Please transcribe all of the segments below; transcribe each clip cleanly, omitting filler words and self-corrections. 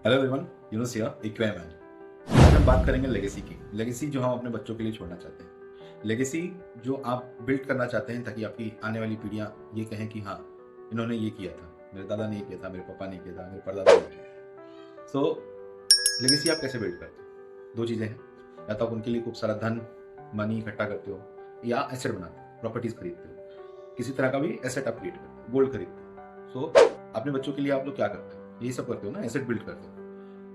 Hello everyone, Yunus here, इक्वे मैन। आज हम बात करेंगे लेगेसी की। लेगेसी जो हम अपने बच्चों के लिए छोड़ना चाहते हैं, लेगेसी जो आप बिल्ड करना चाहते हैं ताकि आपकी आने वाली पीढ़ियां ये कहें कि हाँ, इन्होंने ये किया था, मेरे दादा ने ये किया था, मेरे पापा ने किया था, मेरे परदादा ने किया। सो लेगेसी आप कैसे बिल्ड करते हो? दो चीज़ें हैं, या तो आप उनके लिए खूब सारा धन मनी इकट्ठा करते हो, या एसेट बनाते हो, प्रॉपर्टीज खरीदते हो, किसी तरह का भी एसेट आप क्रिएट करते हो, गोल्ड खरीदते हो। सो अपने बच्चों के लिए आप लोग क्या करते हो? यही सब करते हो ना, एसेट बिल्ड करते हो।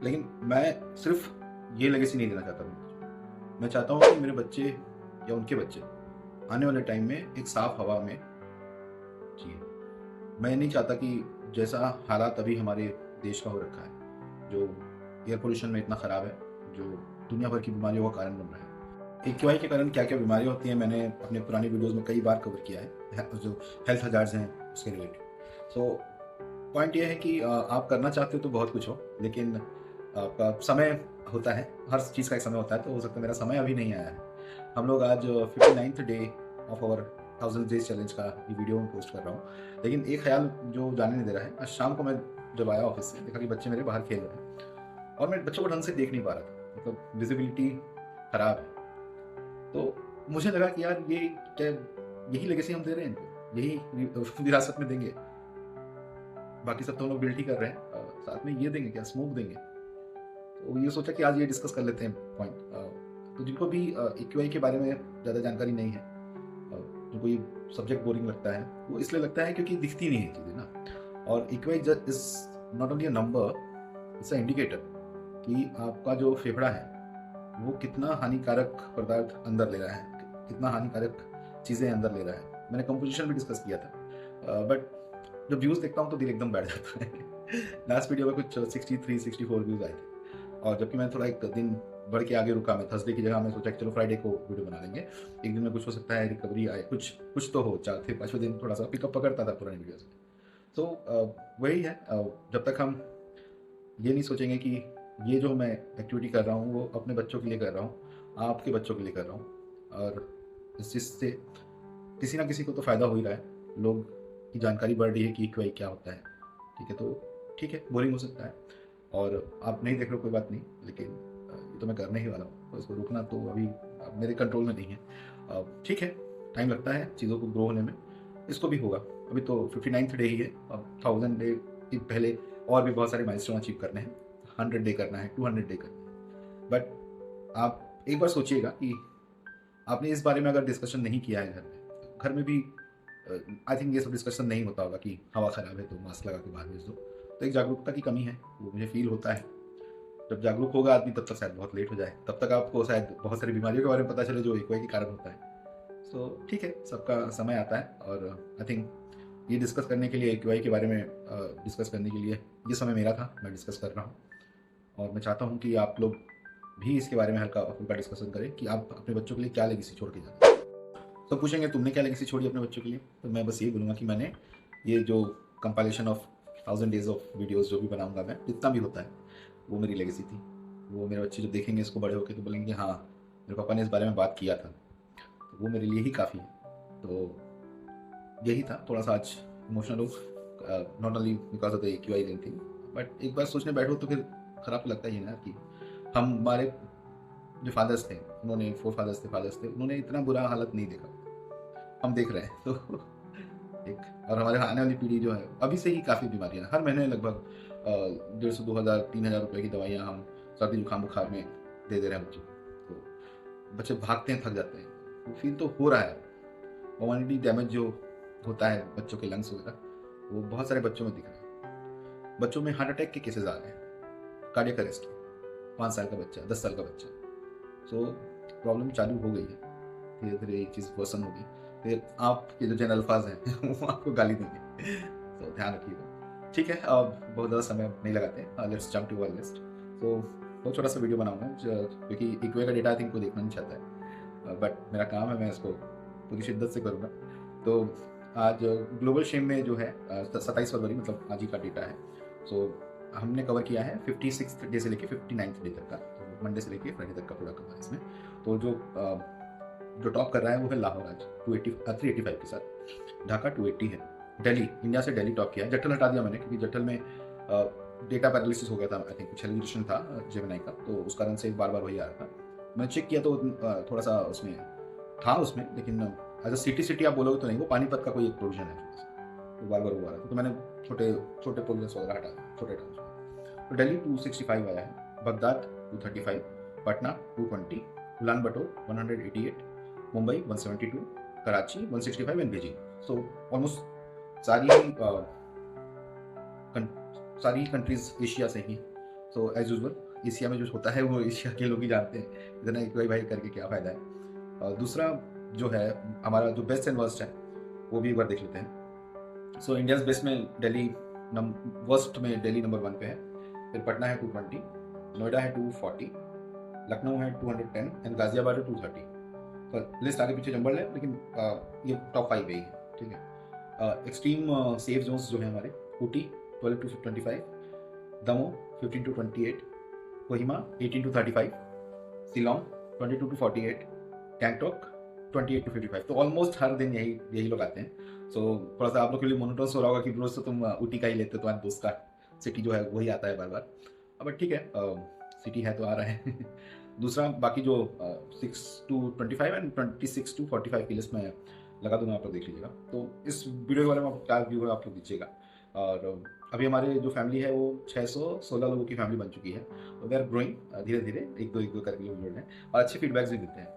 लेकिन मैं सिर्फ ये लेगेसी नहीं देना चाहता हूँ। मैं चाहता हूँ कि मेरे बच्चे या उनके बच्चे आने वाले टाइम में एक साफ हवा में जिए। मैं नहीं चाहता कि जैसा हालात अभी हमारे देश का हो रखा है, जो एयर पोल्यूशन में इतना ख़राब है, जो दुनिया भर की बीमारियों का कारण बन रहा है। एक्यूआई के कारण क्या क्या बीमारियाँ होती हैं, मैंने अपने पुरानी वीडियोज़ में कई बार कवर किया है, जो हेल्थ हजार्ड्स हैं उसके रिलेटेड। सो पॉइंट ये है कि आप करना चाहते हो तो बहुत कुछ हो, लेकिन आपका समय होता है, हर चीज़ का एक समय होता है। तो हो सकता है मेरा समय अभी नहीं आया है। हम लोग आज 59th day of our 1000 days challenge का ये वीडियो में पोस्ट कर रहा हूँ। लेकिन एक ख्याल जो जाने नहीं दे रहा है, आज शाम को मैं जब आया ऑफिस से, देखा कि बच्चे मेरे बाहर खेल रहे हैं और मैं बच्चों को ढंग से देख नहीं पा रहा था, मतलब विजिबिलिटी खराब है। तो मुझे लगा कि यार ये क्या, यही लेगेसी हम दे रहे हैं इनको, यही विरासत में देंगे। बाकी सब तो हम लोग बिल्ड ही कर रहे हैं, साथ में ये देंगे क्या, स्मोक देंगे। तो ये सोचा कि आज ये डिस्कस कर लेते हैं पॉइंट। तो जिनको भी एक्यूआई के बारे में ज़्यादा जानकारी नहीं है, जिनको ये सब्जेक्ट बोरिंग लगता है, वो इसलिए लगता है क्योंकि दिखती नहीं है चीज़ें ना। और AQI is not only a number, it's a indicator कि आपका जो फेफड़ा है वो कितना हानिकारक पदार्थ अंदर ले रहा है, कितना हानिकारक चीज़ें अंदर ले रहा है। मैंने कंपोजिशन भी डिस्कस किया था, बट जब व्यूज़ देखता हूँ तो दिल एकदम बैठ जाता है। लास्ट वीडियो में कुछ 63-64 व्यूज़ आए थे, और जबकि मैं थोड़ा एक दिन बढ़ के आगे रुका। मैं थर्सडे की जगह मैं सोचा कि चलो फ्राइडे को वीडियो बना लेंगे, एक दिन में कुछ हो सकता है, रिकवरी आए, कुछ तो हो। चौथे पाँचवें दिन थोड़ा सा पिकअप पकड़ता था पुरानी वीडियो से। तो वही है, जब तक हम ये नहीं सोचेंगे कि ये जो मैं एक्टिविटी कर रहा हूँ वो अपने बच्चों के लिए कर रहा हूँ, आपके बच्चों के लिए कर रहा हूँ, और इस चीज़ से किसी ना किसी को तो फ़ायदा हो ही रहा है। लोग की जानकारी बढ़ रही है कि क्वाई क्या होता है। ठीक है, तो ठीक है, बोरिंग हो सकता है और आप नहीं देख रहे हो, कोई बात नहीं, लेकिन ये तो मैं करने ही वाला हूँ, तो इसको रोकना तो अभी मेरे कंट्रोल में नहीं है। ठीक है, टाइम लगता है चीज़ों को ग्रो होने में, इसको भी होगा। अभी तो 59th डे ही है, अब 1000 डे के पहले और भी बहुत सारे माइलस्टोन अचीव करने हैं। 100 डे करना है, 200 डे करना है। बट आप एक बार सोचिएगा कि आपने इस बारे में अगर डिस्कशन नहीं किया है घर में भी आई थिंक ये सब डिस्कशन नहीं होता होगा कि हवा ख़राब है तो मास्क लगा के बाहर भेज दो। तो एक जागरूकता की कमी है, वो मुझे फील होता है। जब जागरूक होगा आदमी तब तक शायद बहुत लेट हो जाए, तब तक आपको शायद बहुत सारी बीमारियों के बारे में पता चले जो एक्वाई के कारण होता है। सो ठीक है, सबका समय आता है, और आई थिंक ये डिस्कस करने के लिए, एक्वाई के बारे में डिस्कस करने के लिए ये समय मेरा था, मैं डिस्कस कर रहा हूँ। और मैं चाहता हूँ कि आप लोग भी इसके बारे में हल्का फुल्का डिस्कशन करें कि आप अपने बच्चों के लिए क्या लेगेसी छोड़ के जाते हैं। तो पूछेंगे तुमने क्या लेगेसी छोड़ी अपने बच्चों के लिए, तो मैं बस ये बोलूँगा कि मैंने ये जो compilation of 1000 days of videos जो भी बनाऊंगा, मैं जितना भी होता है, वो मेरी लेगेसी थी। वो मेरे बच्चे जो देखेंगे इसको बड़े होकर तो बोलेंगे हाँ, मेरे पापा ने इस बारे में बात किया था, तो वो मेरे लिए ही काफ़ी है। तो यही था, थोड़ा सा आज इमोशनल हो, not only because of the AQI thing, but एक बार सोचने बैठो तो फिर खराब लगता ही है ना कि हमारे जो फादर्स थे, उन्होंने फादर्स थे, उन्होंने इतना बुरा हालत नहीं देखा, हम देख रहे हैं। तो एक, और हमारे आने वाली पीढ़ी जो है, अभी से ही काफ़ी बीमारियां, हर महीने लगभग 150, 2000, 3000 रुपये की दवाइयाँ हम सर्दी जुकाम बुखार में दे रहे हैं बच्चों को। तो बच्चे भागते हैं, थक जाते हैं, वो फील तो हो रहा है। इम्यूनिटी डैमेज जो होता है बच्चों के लंग्स वगैरह, वो बहुत सारे बच्चों में दिख रहा है। बच्चों में हार्ट अटैक के केसेस आ रहे हैं, कार्डियक अरेस्ट, 5 साल का बच्चा, 10 साल का बच्चा। सो प्रॉब्लम चालू हो गई है, धीरे धीरे ये चीज़ वर्सन होगी, फिर आपके जो जैन अल्फाज हैं वो आपको गाली देंगे। तो ध्यान रखिएगा। ठीक है, अब बहुत ज़्यादा समय नहीं लगाते, let's jump to our list. तो बहुत छोटा सा वीडियो बनाऊंगा, क्योंकि एक्वे का डेटा आई थिंक कोई देखना नहीं चाहता है, बट मेरा काम है, मैं इसको पूरी शिद्दत से करूँगा। तो आज ग्लोबल शेम में जो है 27 फरवरी, मतलब आज ही का डेटा है। सो हमने कवर किया है 56 डे से लेके 59th डे तक का, तो मंडे से लेके फ्राइडे तक का पूरा कवर है इसमें। तो जो टॉप कर रहा है वो है लाहौर आज 385 के साथ, ढाका 280 है, दिल्ली, इंडिया से दिल्ली टॉप किया है। जट्टल हटा दिया मैंने, क्योंकि जट्टल में डेटा पैरालिसिस हो गया था, आई थिंक कुछ हेल्यूसिनेशन था जेमिनी का, तो उस कारण से बार बार वही आ रहा था। मैंने चेक किया तो थोड़ा सा उसमें था उसमें, लेकिन एज अ सिटी आप बोलोगे तो नहीं, वो पानीपत का कोई एक प्रोविजन है थोड़ा सा, तो बार बार वो आ रहा था, तो मैंने छोटे छोटे प्रोविजन वगैरह हटा दिए, छोटे टाउन। तो दिल्ली 265 आया है, बगदाद 235, पटना 220, उलान बटोर 188, Mumbai 172, Karachi 165 and Beijing. So almost सारी कंट्रीज एशिया से ही। सो एज यूजल एशिया में जो होता है वो एशिया के लोग ही जानते हैं, इतना एक भाई करके क्या फ़ायदा है। दूसरा जो है हमारा जो बेस्ट एंड वर्स्ट है वो भी एक बार देख लेते हैं। सो इंडियाज बेस्ट में दिल्ली वर्स्ट में दिल्ली नंबर 1 पे है, फिर पटना है 220, नोएडा है 240, लखनऊ है 210 एंड गाजियाबाद है 230। तो लिस्ट आगे पीछे जंबल है, लेकिन ये टॉप 5 है ही है, ठीक है। एक्सट्रीम सेफ जोन्स जो है हमारे, Ooty 12 to 25, Damoh 15 to 28, Kohima 18 to 35, Shillong 22 to 48, Gangtok 28 to 55। तो ऑलमोस्ट हर दिन यही लोग आते हैं। सो थोड़ा सा आप लोग के लिए मोनोटोनस हो रहा होगा कि रोज तो तुम ऊटी का ही लेते हो, तुम्हारे दोस्त का सिटी जो है वही आता है बार बार, बट ठीक है, सिटी है तो आ रहा है। दूसरा बाकी जो 6 to 25 एंड 26 to 45 की लिस्ट में लगा दूंगा, आप लोग देख लीजिएगा। तो इस वीडियो के बारे में क्या व्यू है आप लोग दीजिएगा। और अभी हमारे जो फैमिली है वो 616 लोगों की फैमिली बन चुकी है, तो दे आर ग्रोइंग धीरे धीरे, एक दो करके लोग जुड़ रहे हैं और अच्छे फीडबैक्स भी देते हैं,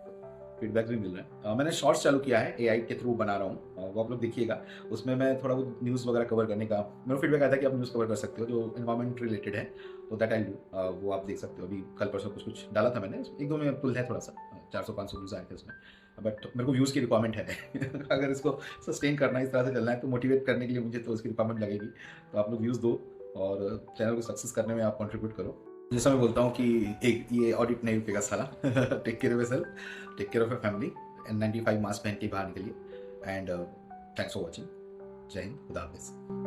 फीडबैक्स भी मिल रहे हैं। मैंने शॉर्ट्स चालू किया है एआई के थ्रू बना रहा हूँ, वो आप लोग देखिएगा। उसमें मैं थोड़ा बहुत न्यूज़ वगैरह कवर करने का मेरा फीडबैक आया था कि आप न्यूज़ कवर कर सकते हो जो इन्वायरमेंट रिलेटेड है, तो दैट आई डू, वो आप देख सकते हो। अभी कल परसों कुछ डाला था मैंने, एक दो में पुल है थोड़ा सा, 400-500 व्यूज़ आए थे उसमें, बट मेरे को व्यूज़ की रिक्वायरमेंट है। अगर इसको सस्टेन करना है, इस तरह से चलना है, तो मोटिवेट करने के लिए मुझे तो उसकी रिक्वायरमेंट लगेगी। तो आप लोग व्यूज़ दो और चैनल को सक्सेस करने में आप कंट्रीब्यूट करो। जैसा मैं बोलता हूँ कि एक ये ऑडिट नहीं रुकेगा साला। Take care of yourself, take care of your family, N95 mask पहन के बाहर निकलिए, एंड थैंक्स फॉर वॉचिंग। जय हिंद, खुदा हाफिज़।